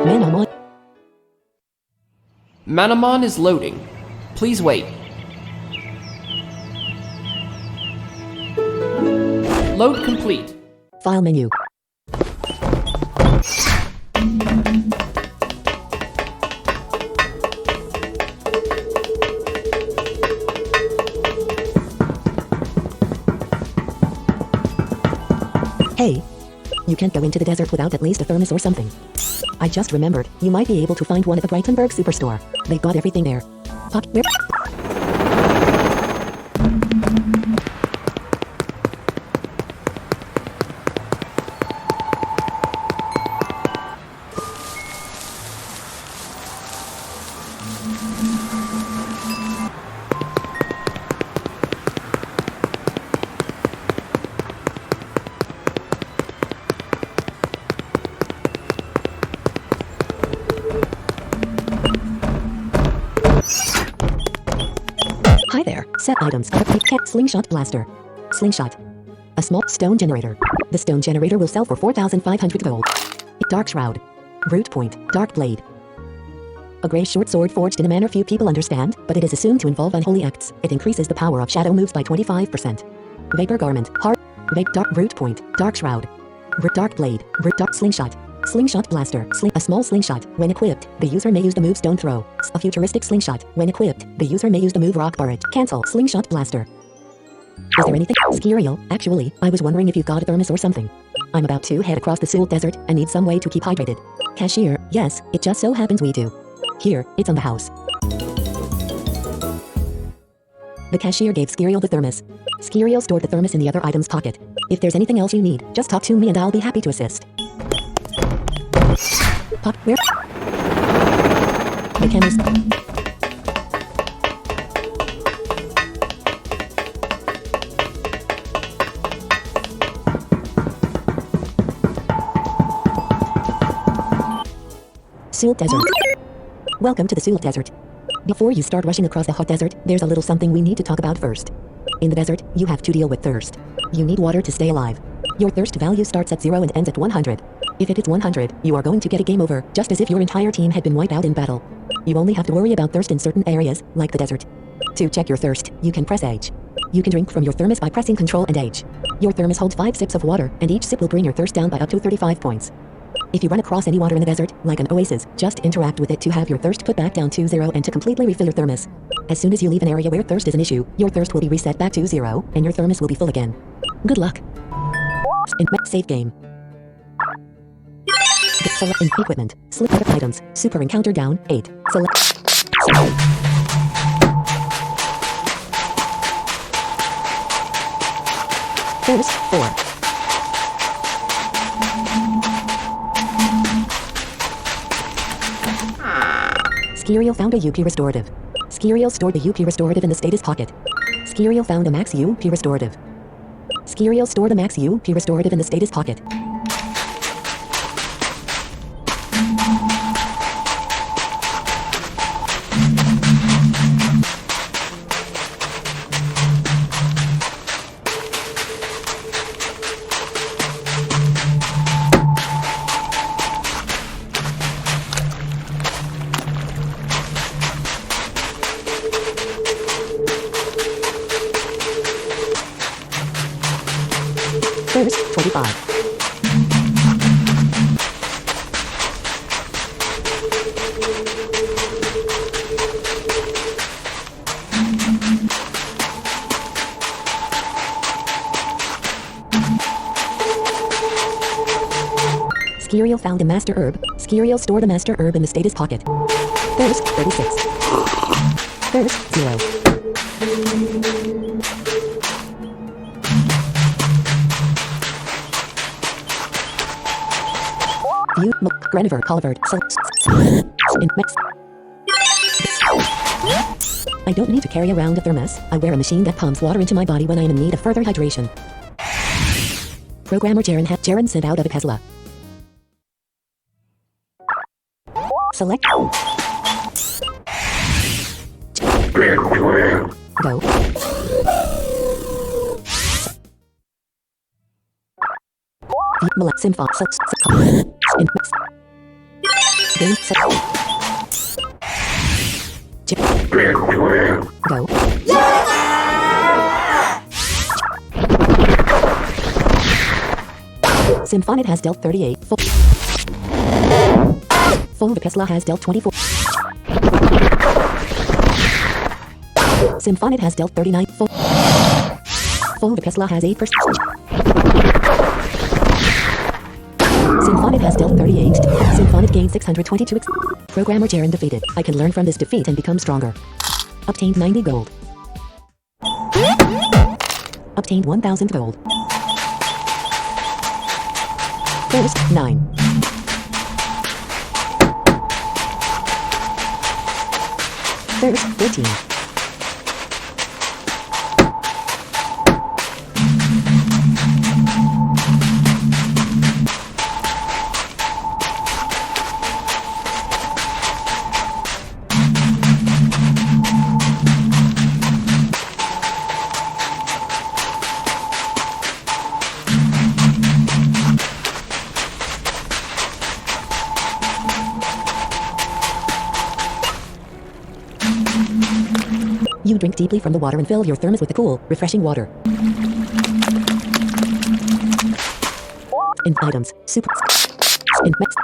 Manamon. Manamon is loading. Please wait. Load complete. File menu. Hey, you can't go into the desert without at least a thermos or something. I just remembered, you might be able to find one at the Brightonburg Superstore. They've got everything there. Pop, where? Hi there. Set items. Slingshot blaster. Slingshot. A small stone generator. The stone generator will sell for 4,500 gold. Dark shroud. Root point. Dark blade. A gray short sword forged in a manner few people understand, but it is assumed to involve unholy acts. It increases the power of shadow moves by 25%. Vapor garment. Heart. Dark root point. Dark shroud. Dark blade. Dark slingshot. Slingshot blaster. A small slingshot. When equipped, the user may use the move stone throw. A futuristic slingshot. When equipped, the user may use the move rock barrage. Cancel. Slingshot blaster. Is there anything? Skiriel, actually, I was wondering if you've got a thermos or something. I'm about to head across the Sewell Desert and need some way to keep hydrated. Cashier, yes, it just so happens we do. Here, it's on the house. The cashier gave Skiriel the thermos. Skiriel stored the thermos in the other item's pocket. If there's anything else you need, just talk to me and I'll be happy to assist. Pop, where? The cameras. Sewell Desert. Welcome to the Sewell Desert. Before you start rushing across the hot desert, there's a little something we need to talk about first. In the desert, you have to deal with thirst. You need water to stay alive. Your thirst value starts at 0 and ends at 100. If it hits 100, you are going to get a game over, just as if your entire team had been wiped out in battle. You only have to worry about thirst in certain areas, like the desert. To check your thirst, you can press H. You can drink from your thermos by pressing Ctrl and H. Your thermos holds 5 sips of water, and each sip will bring your thirst down by up to 35 points. If you run across any water in the desert, like an oasis, just interact with it to have your thirst put back down to 0 and to completely refill your thermos. As soon as you leave an area where thirst is an issue, your thirst will be reset back to 0, and your thermos will be full again. Good luck. Save game. Select equipment. Select other items. Super encounter down 8. Select. Thirst 4. Skiriel found a UP restorative. Skiriel stored the UP restorative in the status pocket. Skiriel found a max UP restorative. Skiriel stored a max UP restorative in the status pocket. First, 25. Skiriel found a master herb. Skiriel stored a master herb in the status pocket. Thirst, 36. Thirst, 0. View, Greniver, Colvard, in Mex. I don't need to carry around a thermos. I wear a machine that pumps water into my body when I am in need of further hydration. Programmer Jaren sent out of a Tesla. Select. Simfon. Game set. Go. Symphonit has dealt 38. Full Pesla has dealt 24. Symphonit has dealt 39. Full Pesla has 8%. Symphonit has dealt 38. Symphonit gained 622. Programmer Jaren defeated. I can learn from this defeat and become stronger. Obtained 90 gold. Obtained 1000 gold. First, 9. First, 13. You drink deeply from the water and fill your thermos with the cool, refreshing water. In items, super. In mix.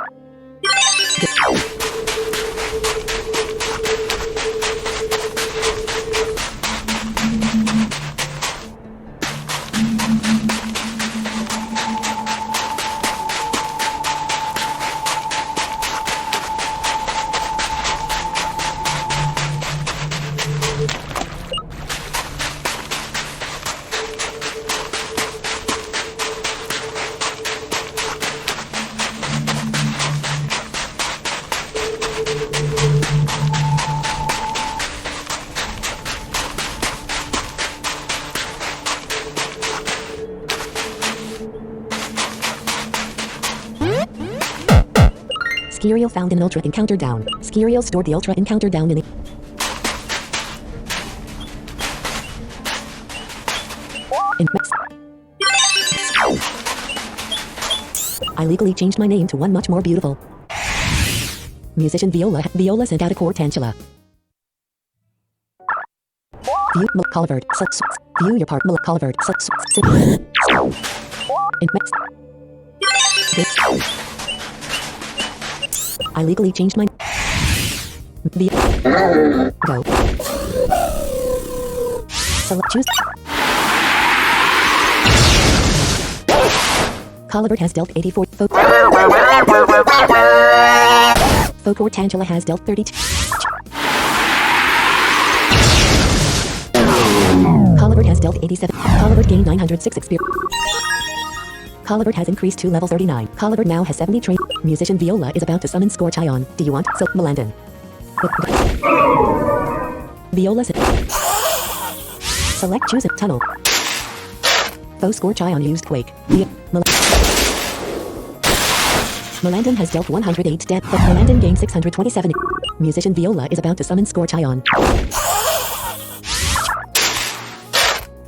Skiriel found an ultra encounter down. Skiriel stored the ultra encounter down in the... I legally changed my name to one much more beautiful. Musician Viola sent out a core tantula. View Colvard. View your part Colvard. I legally changed my... Go. Select choose. Colibert has dealt 84. Folklore Tangela has dealt 32. Colibert has dealt 87. Colibert gained 906 experience. Colibert has increased to level 39. Colibert now has 70 train. Musician Viola is about to summon Scorch Ion. Do you want? So, Melandon. Viola select choose a tunnel. Foe Scorch Ion used Quake. Melandon has dealt 108 death, but Melandon gained 627. Musician Viola is about to summon Scorch Ion.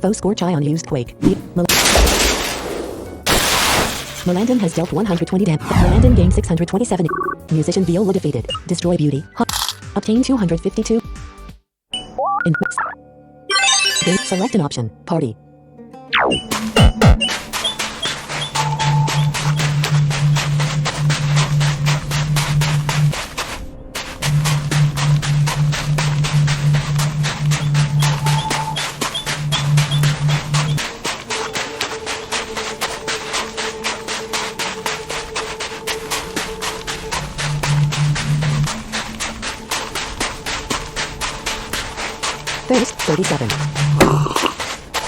Foe Scorch Ion used Quake. Melandon has dealt 120 damage, but Melandon gained 627. Musician Viola defeated. Destroy Beauty. Obtain 252. In select an option. Party. Thirst, 37.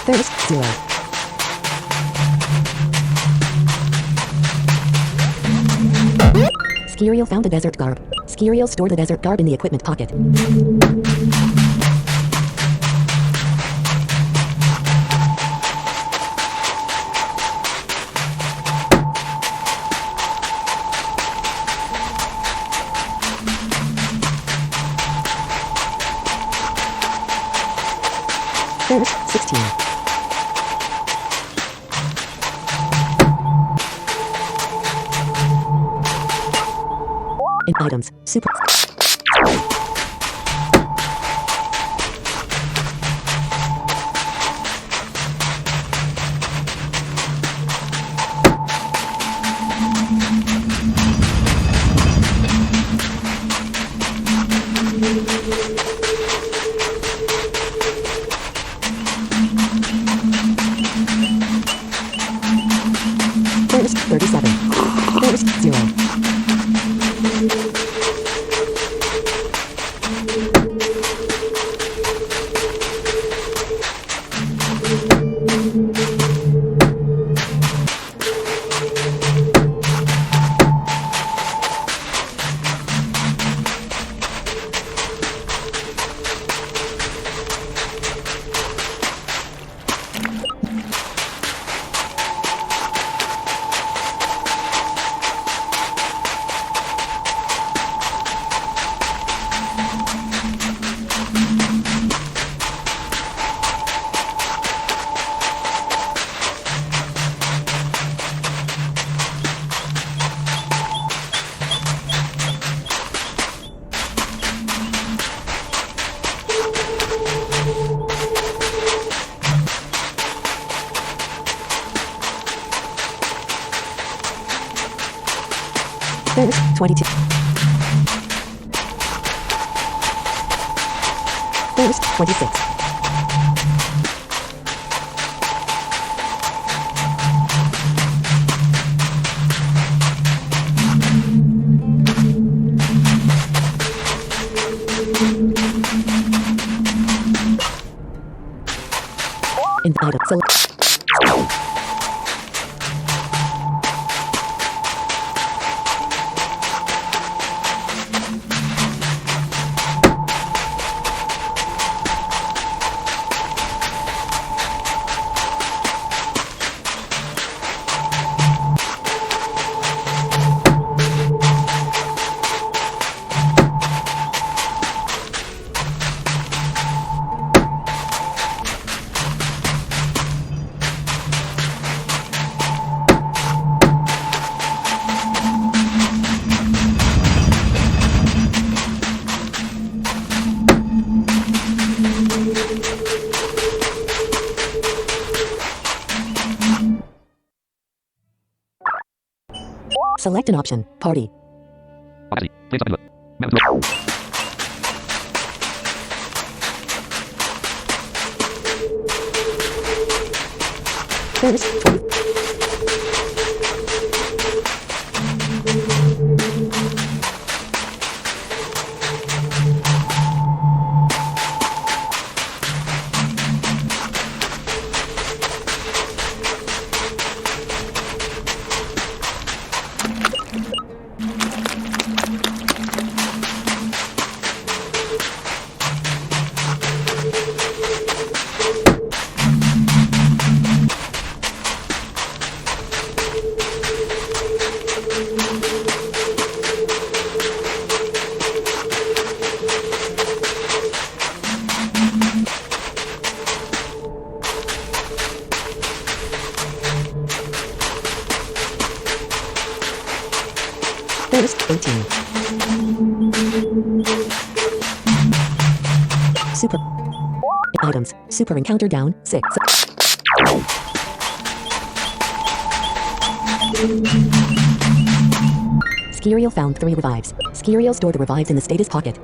Thirst, 0. Skiriel found the desert garb. Skiriel stored the desert garb in the equipment pocket. Thirst, 16. In items, super. First, 37. First, 0. First, 22. First, 26. In item select. Select an option. Party. Opacity. Place up input. Map. First, 20. First, 18. Super. Items. Super encounter down, 6. Skiriel found 3 revives. Skiriel stored the revives in the status pocket.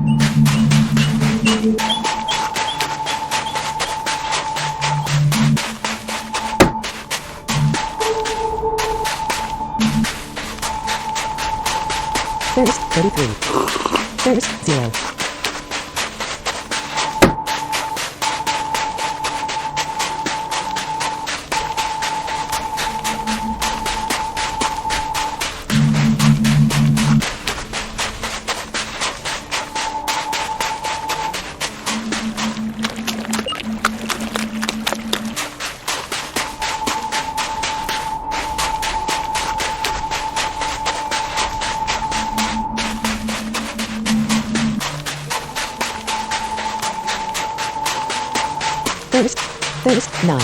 First, 33. First, 0. First, 9.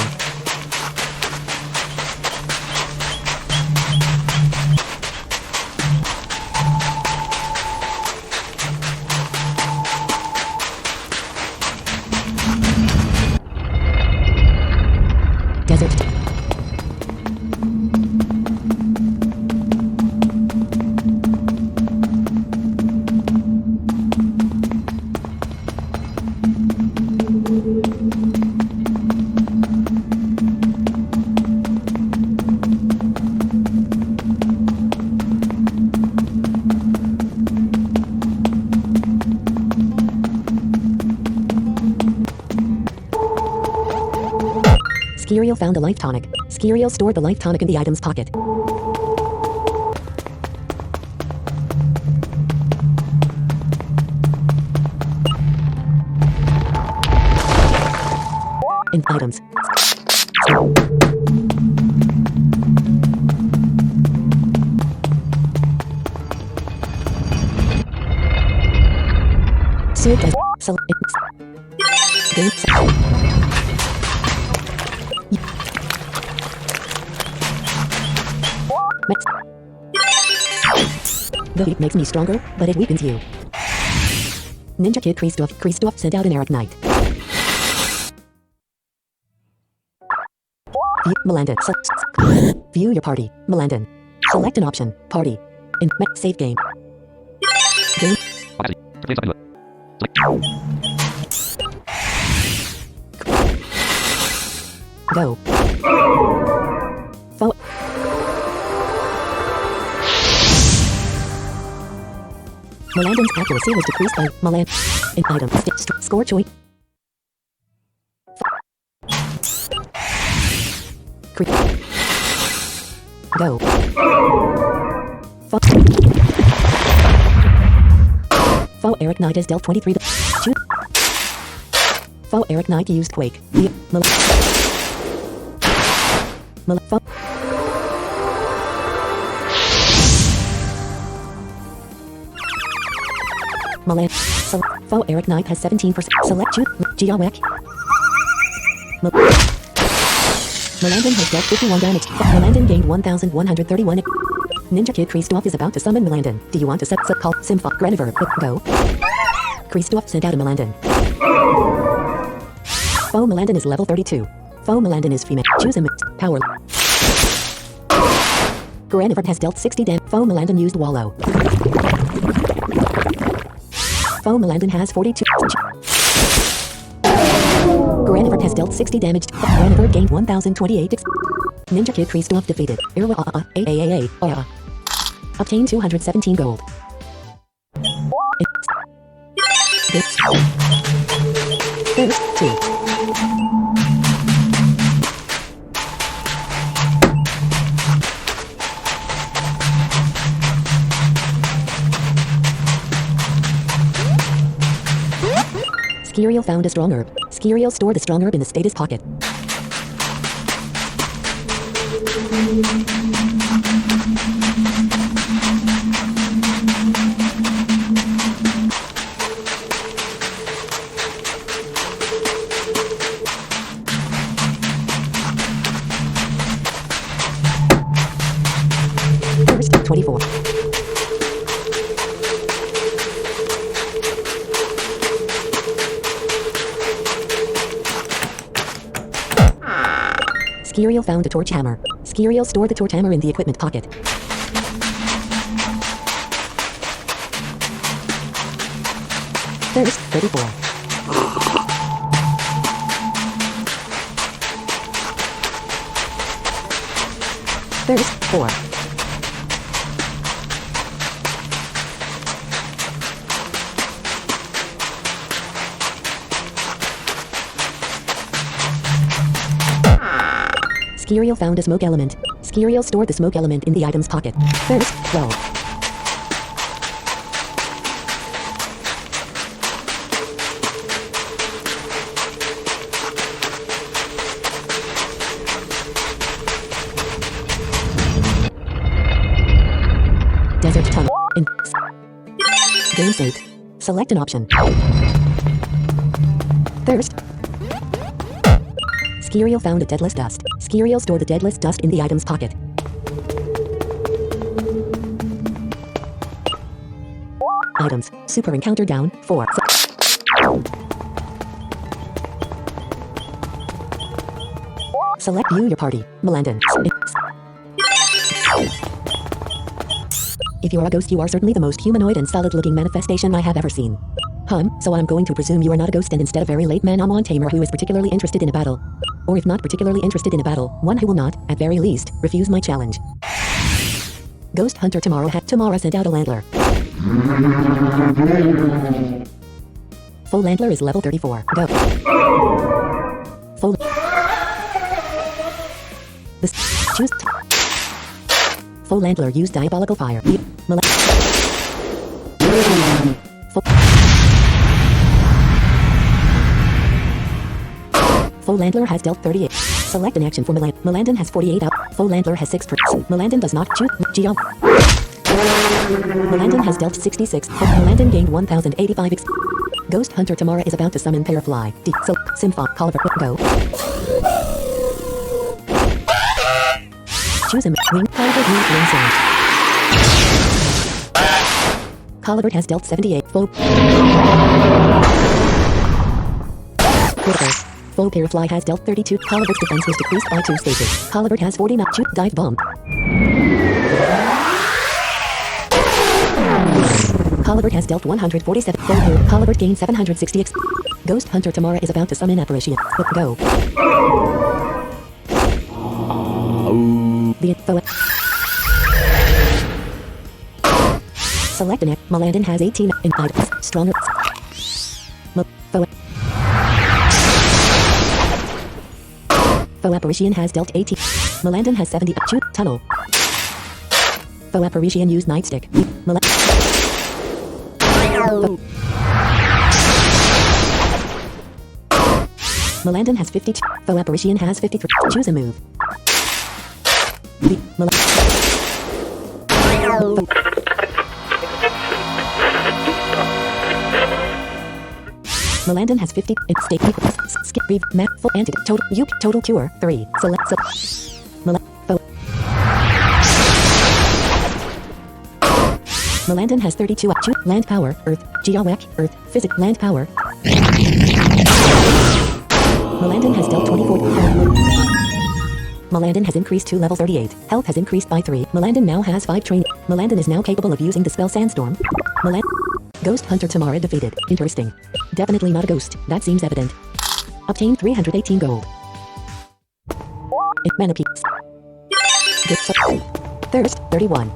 Skiriel found a life tonic. Skiriel stored the life tonic in the item's pocket. In items. Suit as game the heat makes me stronger, but it weakens you. Ninja Kid Kristoff sent out an Eric Knight. View Melandon. View your party. Melandon. Select an option. Party. In save game. Game. Go. Forward. Melandon's accuracy was decreased by Meland. In item. Score choice. Go. Foe Eric Knight has dealt 23. Foe Eric Knight used Quake. Meland. Foe Eric Knight has 17%. Select choose. Giawek. Melandon has dealt 51 damage. Melandon gained 1,131. Ninja Kid Kristoff is about to summon Melandon. Do you want to set call Simfa Greniver? Go. Kristoff sent out a Melandon. Foe Melandon is level 32. Foe Melandon is female. Choose a power. Greniver has dealt 60 damage. Foe Melandon used Wallow. Foe Melandon has 42. Greniver has dealt 60 damage. Greniver gained 1,028 Ninja Kid Kristoff defeated. Obtained 217 gold. First, 2. Skiriel found a strong herb. Skiriel stored the strong herb in the status pocket. First, 24. Skiriel found a torch hammer. Skiriel stored the torch hammer in the equipment pocket. First, 34. First, 4. Skiriel found a smoke element. Skiriel stored the smoke element in the item's pocket. First, 12. Desert tunnel. Game saved. Select an option. First, Skiriel found a deadless dust. Skiriel stored the deadless dust in the item's pocket. Items. Super encounter down. 4. Select view your party. Melandon. If you're a ghost, you are certainly the most humanoid and solid-looking manifestation I have ever seen. So I'm going to presume you are not a ghost and instead a very late Manamon tamer who is particularly interested in a battle. Or if not particularly interested in a battle, one who will not, at very least, refuse my challenge. Ghost Hunter Tamara sent out a Landler. Full Landler is level 34. Go. Full This choose Full Landler use diabolical fire. Full Landler has dealt 38. Select an action for Melandon has 48 out. Full Landler has 6 per. Melandon does not choose. Geo. Melandon has dealt 66. Melandon gained 1085 Ghost Hunter Tamara is about to summon Parafly. So, Simfon, Colliver, go. Choose him. Wing, Colliver, wing sound. Colliver has dealt 78. Full. Critical. Full Parafly has dealt 32. Colliver's defense was decreased by 2 stages. Colliver has 49. Shoot, dive bomb. Colliver has dealt 147. Full Par. Colliver gained 760 Ghost Hunter Tamara is about to summon Apparition. Go. The info. Select an act. Melandon has 18 in items. Stronger. Foe Apparition has dealt 18. Melandon has 70. Shoot. Tunnel. Foe Apparition used Nightstick. Melandon has 52. Foe Apparition has 53. Choose a move. Melandon has 50. Stake equals. Skip. Reeve. Map. Full antidote. Total. You. Total cure. 3. Select. Melandon has 32. Land power. Earth. Geowak. Earth. Physic. Land power. Melandon has dealt 24. Melandon has increased to level 38. Health has increased by 3. Melandon now has 5 training. Melandon is now capable of using the spell Sandstorm. Ghost Hunter Tamara defeated. Interesting. Definitely not a ghost. That seems evident. Obtain 318 gold. Mana peaks. Thirst, 31.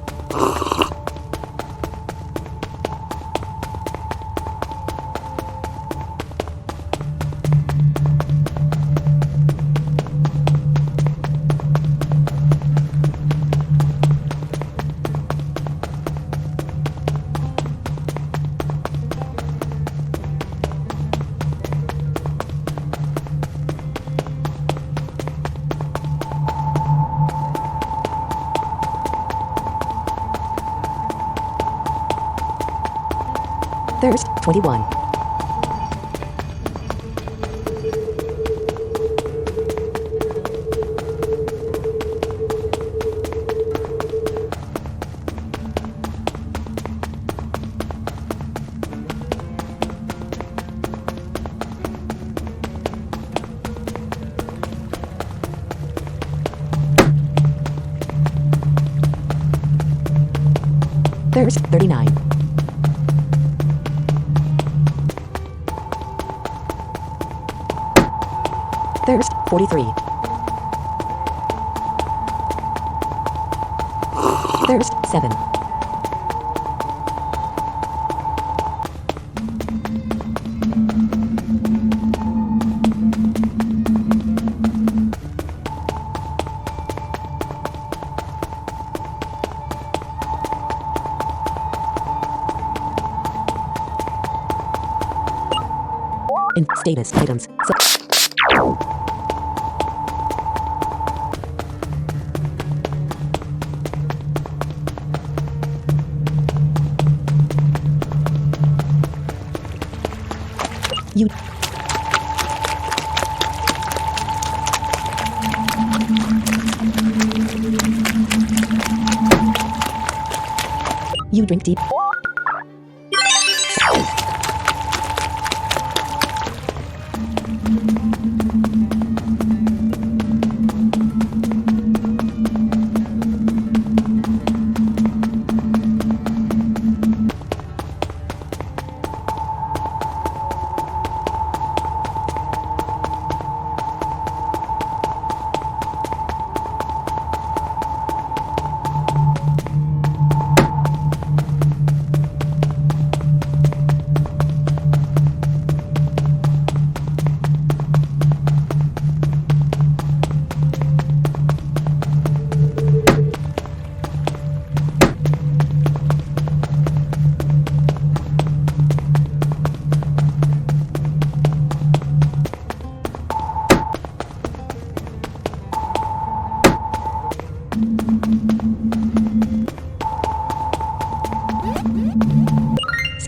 Thirst, 21. Thirst, 39. Thirst, 43. Thirst, 7. In status items. You drink deep.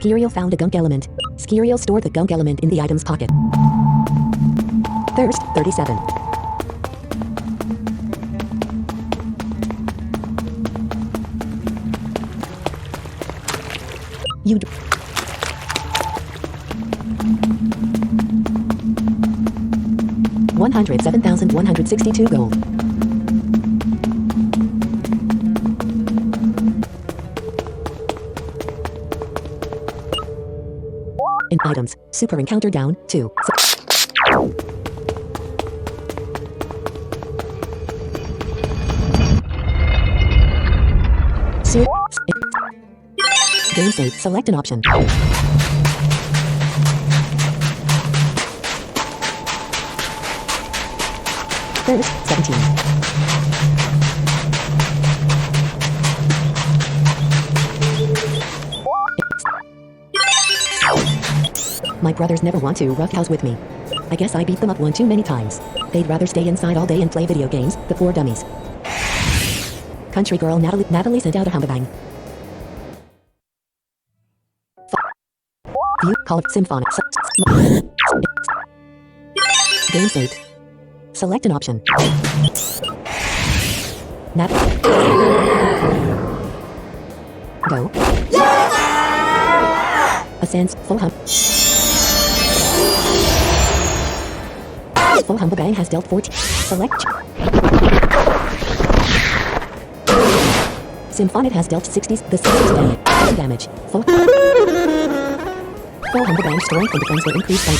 Skirio found a gunk element. Skirio stored the gunk element in the item's pocket. Thirst, 37. You 107,162 gold. In items, super encounter down, 2. Game save, select an option. Thirst, 17. My brothers never want to roughhouse with me. I guess I beat them up one too many times. They'd rather stay inside all day and play video games, the poor dummies. Country girl Natalie sent out a humbabang. View, call it symphonic. Game saved. Select an option. Go. Ascends, full hump. Full humbabang has dealt 14. Select. Symphonic has dealt 60s, the 60s damage. Full humbabang strength and defense will increase by.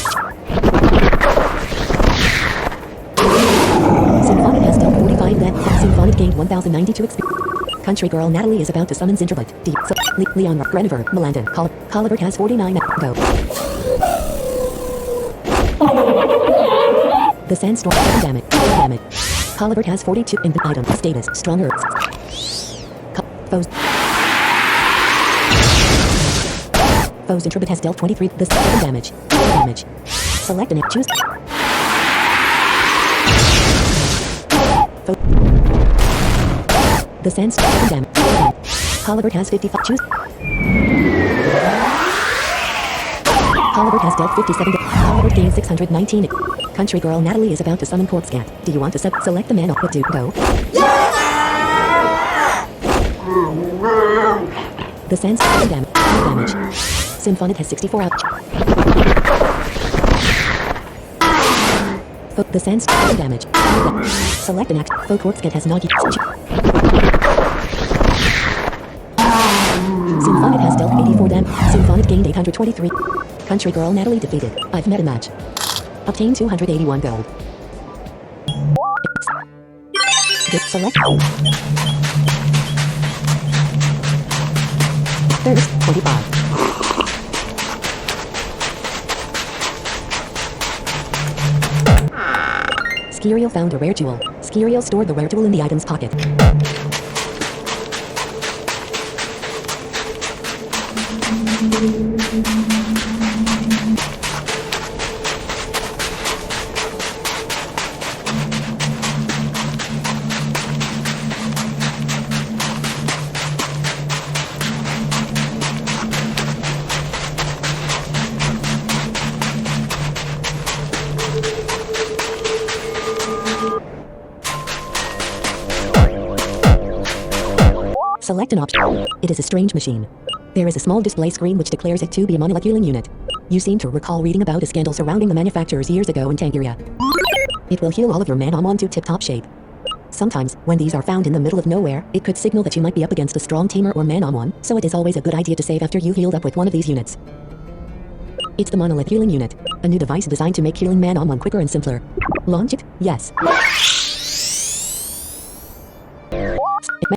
Symphonic has dealt 45 that. Symphonic gained 1,092 XP. Country girl Natalie is about to summon Zinterbut. Deep. Leon Greniver, Melandon. Collivert has 49. Go. The sandstorm damage. Collivert has 42 in the item. Status stronger. Foes Zinterbut has dealt 23. The 7 damage. Select an choose. The sandstorm damage. Collivert has 55. Choose. Collivert has dealt 57. Collivert gained 619. Country girl Natalie is about to summon Corpse Cat. Do you want to select the man or do go? The sandstorm damage. Symphonic has 64 out. The sandstorm damage. Select an act. Corpse Cat has not. Symphonic has dealt 84 damage. Symphonic gained 823. Country girl Natalie defeated. I've met a match. Obtain 281 gold. Select. Thirst, 25. Skirio found a rare jewel. Skirio stored the rare jewel in the item's pocket. Select an option. It is a strange machine. There is a small display screen which declares it to be a monolecular unit. You seem to recall reading about a scandal surrounding the manufacturers years ago in Tangiria. It will heal all of your Manamon to tip-top shape. Sometimes, when these are found in the middle of nowhere, it could signal that you might be up against a strong tamer or Manamon, so it is always a good idea to save after you've healed up with one of these units. It's the monolith healing unit, a new device designed to make healing Manamon quicker and simpler. Launch it? Yes.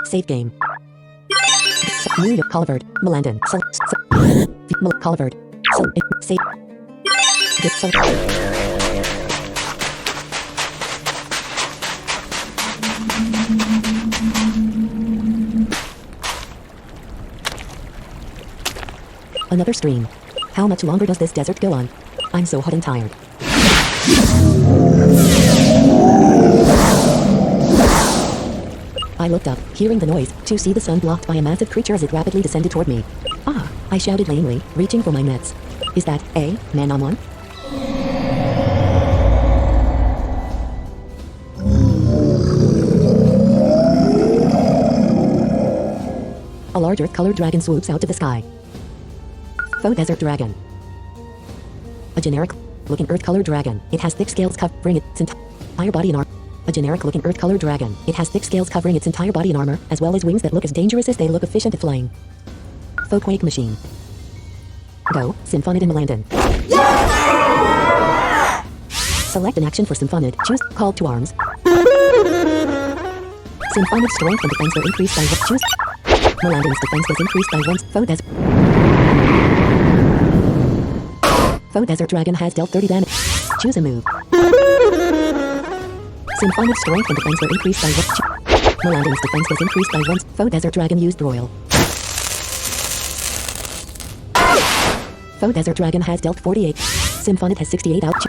Save game. Collivert, Melandon, Collivert, save. Another stream. How much longer does this desert go on? I'm so hot and tired. I looked up, hearing the noise, to see the sun blocked by a massive creature as it rapidly descended toward me. Ah! I shouted lamely, reaching for my nets. Is that a Manamon? A large earth-colored dragon swoops out of the sky. Faux desert dragon. A generic-looking earth-colored dragon. It has thick scales covering its entire body and armor. A generic-looking earth-colored dragon. It has thick scales covering its entire body and armor, as well as wings that look as dangerous as they look efficient at flying. Faux quake machine. Go, Symphonid and Melandon. Select an action for Symphonid. Choose Call to Arms. Symphonid's strength and defense will increase by 1. Choose. Melandon's defense was increased by 1. Faux desert dragon has dealt 30 damage. Choose a move. Symphonid's strength and defense will increase by 1. Melandon's defense was increased by 1. Faux desert dragon used broil. Faux desert dragon has dealt 48. Symphonid has 68 out.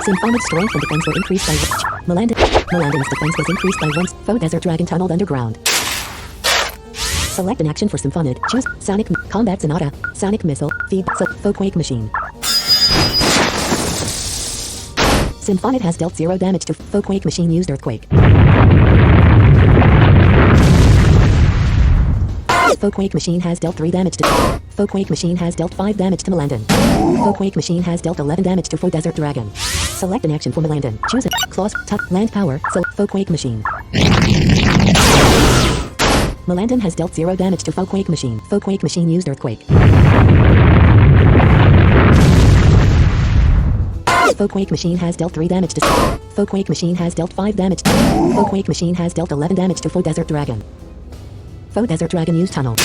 Symphonid's strength and defense will increase by 1. Melandon's defense was increased by 1. Faux desert dragon tunneled underground. Select an action for Symphonid. Choose Sonic Combat Sonata. Sonic Missile. Feed. Faux quake machine. Symphonid has dealt 0 damage to Faux quake machine used earthquake. Faux quake machine has dealt 3 damage to Faux quake machine has dealt 5 damage to Melandon. Faux quake machine has dealt 11 damage to Faux desert dragon. Select an action for Melandon. Choose it. Claws. Land power. Faux quake machine. Melandon has dealt 0 damage to Faux quake machine. Faux quake machine used earthquake. Faux quake machine has dealt 3 damage to Faux quake machine has dealt 5 damage to Faux quake machine has dealt 11 damage to Faux desert dragon. Faux desert dragon used tunnel.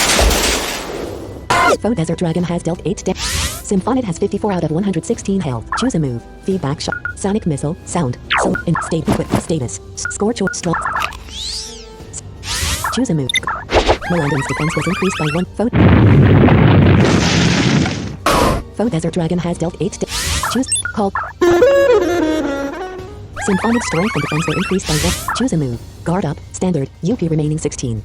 Faux desert dragon has dealt 8 damage. Symphonid has 54 out of 116 health. Choose a move. Feedback shot. Sonic missile. Sound. In state. Status. Scorch or strong. Choose a move. Melandon's defense was increased by 1. Faux desert dragon has dealt 8 damage. Choose. Call. Symphonid strength and defense will increase by 1. Choose a move. Guard up. Standard. UP remaining 16.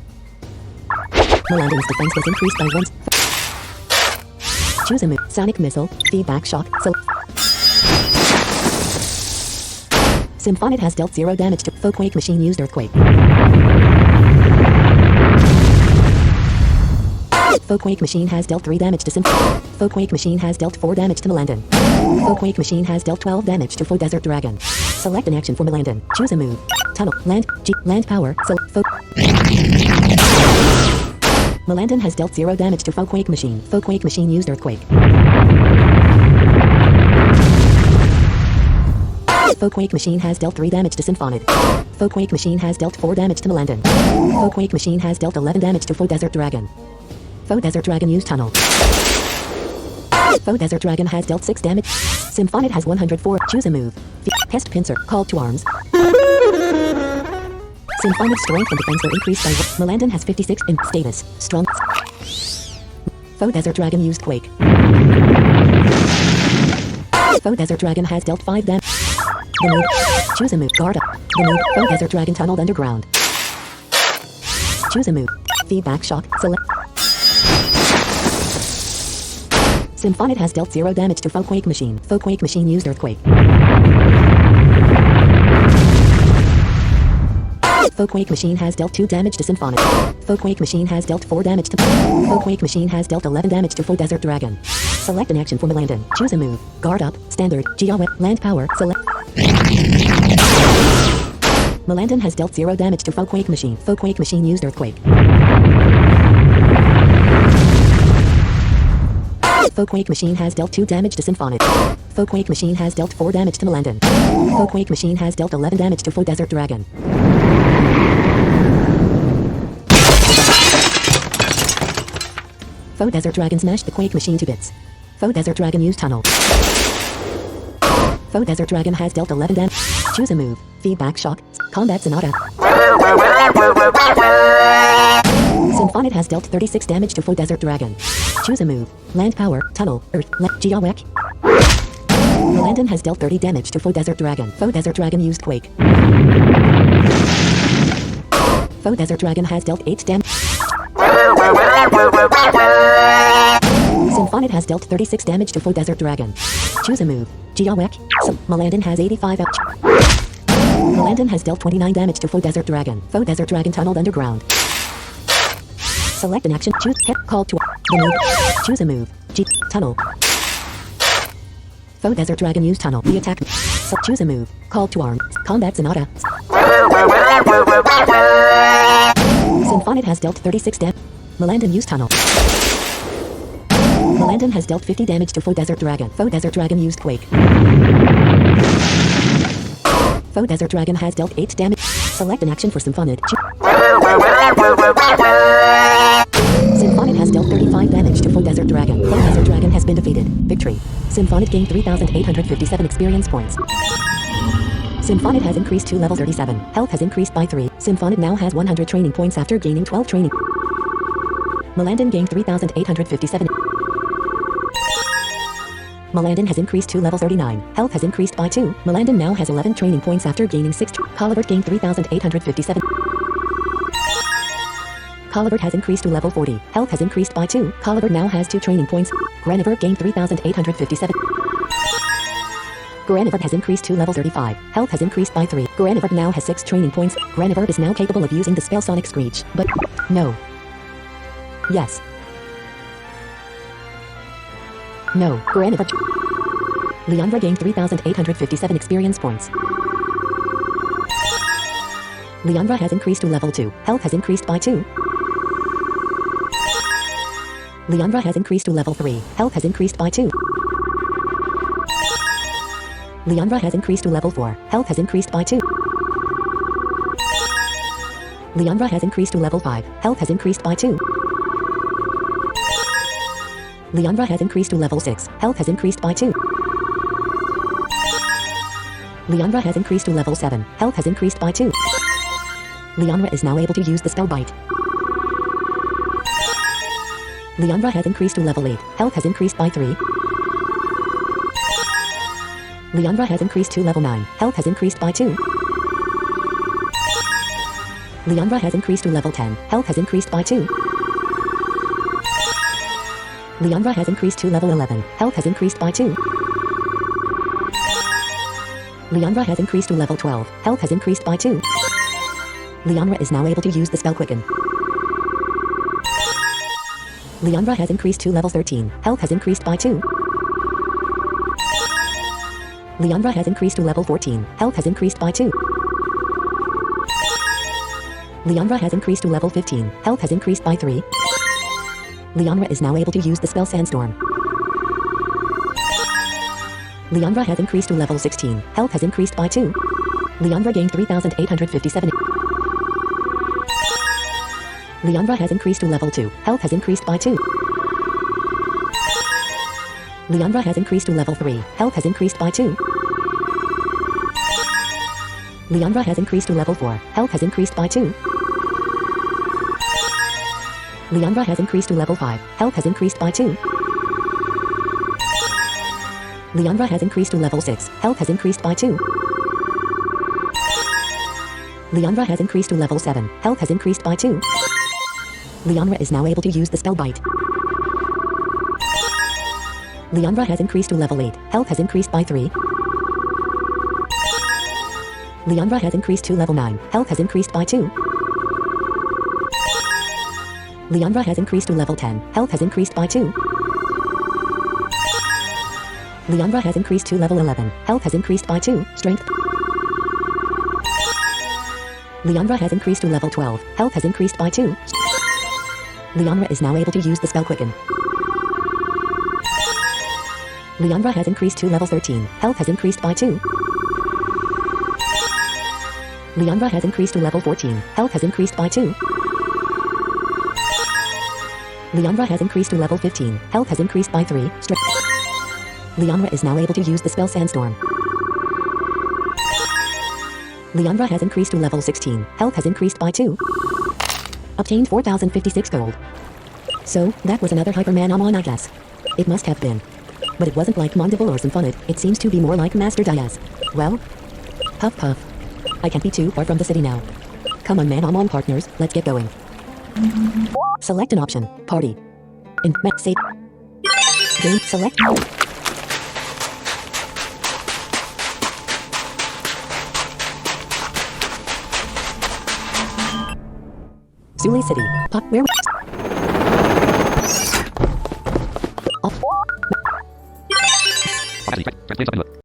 Melandon's defense was increased by 1. Choose a move. Sonic missile. Feedback shock. Symphonid has dealt 0 damage to Faux quake machine used earthquake. Faux quake machine has dealt 3 damage to Symphonid. Faux quake machine has dealt 4 damage to Melandon. Faux quake machine has dealt 12 damage to Faux desert dragon. Select an action for Melandon. Choose a move. Tunnel. Land power. Faux. Melandon has dealt 0 damage to Faux quake machine. Faux quake machine used earthquake. Faux quake machine has dealt 3 damage to Symphonid. Faux quake machine has dealt 4 damage to Melandon. Faux quake machine has dealt 11 damage to Faux desert dragon. Faux desert dragon used tunnel. Faux desert dragon has dealt 6 damage. Symphonid has 104. Choose a move. Pest pincer. Call to arms. Symphonid's strength and defense will increase by 1. Melandon has 56 in status. Strong. Faux desert dragon used quake. Faux desert dragon has dealt 5 damage. The move. Choose a move. Guard up. The move. Faux desert dragon tunneled underground. Choose a move. Feedback shock. Select. Symphonid has dealt 0 damage to Faux quake machine. Faux quake machine used earthquake. Faux quake machine has dealt 2 damage to Symphonid. Faux quake machine has dealt 4 damage to Faux quake machine has dealt 11 damage to Faux desert dragon. Select an action for Melandon. Choose a move. Guard up. Standard. Land power. Select. Melandon has dealt 0 damage to Faux quake machine. Faux quake machine used earthquake. Faux quake machine has dealt 2 damage to Symphonid. Faux quake machine has dealt 4 damage to Melandon. Faux quake machine has dealt 11 damage to Faux desert dragon. Faux desert dragon smashed the quake machine to bits. Faux desert dragon used tunnel. Faux desert dragon has dealt 11 damage. Choose a move. Feedback shock. Combat sonata. Symphonid has dealt 36 damage to Faux desert dragon. Choose a move. Land power. Tunnel. Earth. Geowek. Melandon has dealt 30 damage to Faux desert dragon. Faux desert dragon used quake. Faux Desert Dragon has dealt 8 damage. Symphonid has dealt 36 damage to Faux Desert Dragon. Choose a move. Giawek. Malandon has 85 out. Malandon has dealt 29 damage to Faux Desert Dragon. Faux Desert Dragon tunneled underground. Select an action. Choose hit. Call to the move. Choose a move. Tunnel. Faux Desert Dragon use tunnel. The attack. Choose a move. Call to arm. Combat Sonata. Symphonid has dealt 36 damage. Malandon use tunnel. Malandon has dealt 50 damage to Faux Desert Dragon. Faux Desert Dragon used Quake. Faux Desert Dragon has dealt 8 damage. Select an action for Symphonid. Symphonid has dealt 35 damage to Faux Desert Dragon. Faux Desert Dragon has been defeated. Victory. Symphonid gained 3,857 experience points. Symphonid has increased to level 37. Health has increased by 3. Symphonid now has 100 training points after gaining 12 training. Malandon gained 3,857. Malandon has increased to level 39. Health has increased by 2. Malandon now has 11 training points after gaining 6. Colivert gained 3,857. Colivert has increased to level 40. Health has increased by 2. Colivert now has 2 training points. Granivert gained 3,857. Granivert has increased to level 35. Health has increased by 3. Granivert now has 6 training points. Granivert is now capable of using the spell Sonic Screech. But no. Yes. No. Granivert. Leandra gained 3,857 experience points. Leandra has increased to level 2. Health has increased by 2. Leandra has increased to level 3. Health has increased by 2. Leandra has increased to level 4. Health has increased by 2. Leandra has increased to level 5. Health has increased by 2. Leandra has increased to level 6. Health has increased by 2. Leandra has increased to level 7. Health has increased by 2. Leandra is now able to use the spell Bite. Leandra has increased to level 8. Health has increased by 3. Leandra has increased to level 9. Health has increased by 2. Leandra has increased to level 10. Health has increased by 2. Leandra has increased to level 11. Health has increased by 2. Leandra has increased to level 12. Health has increased by 2. Leandra is now able to use the spell Quicken. Leandra has increased to level 13. Health has increased by 2. Leandra has increased to level 14. Health has increased by 2. Leandra has increased to level 15. Health has increased by 3. Leandra is now able to use the spell Sandstorm. Leandra has increased to level 16. Health has increased by 2. Leandra gained 3,857. Leandra has increased to level 2. Health has increased by 2. Leandra has increased to level 3. Health has increased by 2. Leandra has increased to level 4. Health has increased by 2. Leandra has increased to level 5. Health has increased by 2. Leandra has increased to level 6. Health has increased by 2. Leandra has increased to level 7. Health has increased by 2. Leandra is now able to use the spell Bite. Leandra has increased to level 8. Health has increased by 3. Leandra has increased to level 9. Health has increased by 2. Leandra has increased to level 10. Health has increased by 2. Leandra has increased to level 11. Health has increased by 2. Strength. Leandra has increased to level 12. Health has increased by 2. Leandra is now able to use the spell Quicken. Leandra has increased to level 13. Health has increased by 2. Leandra has increased to level 14. Health has increased by 2. Leandra has increased to level 15. Health has increased by 3. Leandra is now able to use the spell Sandstorm. Leandra has increased to level 16. Health has increased by 2. Obtained 4,056 gold. So, that was another Hyper Manamon, I guess. It must have been. But it wasn't like Mondible or Symphonid. It seems to be more like Master Diaz. Well, puff puff. I can't be too far from the city now. Come on, Manamon partners, let's get going. Select an option. Party. In save. Game select. Zuli City. Pop where Opacity. Press play button.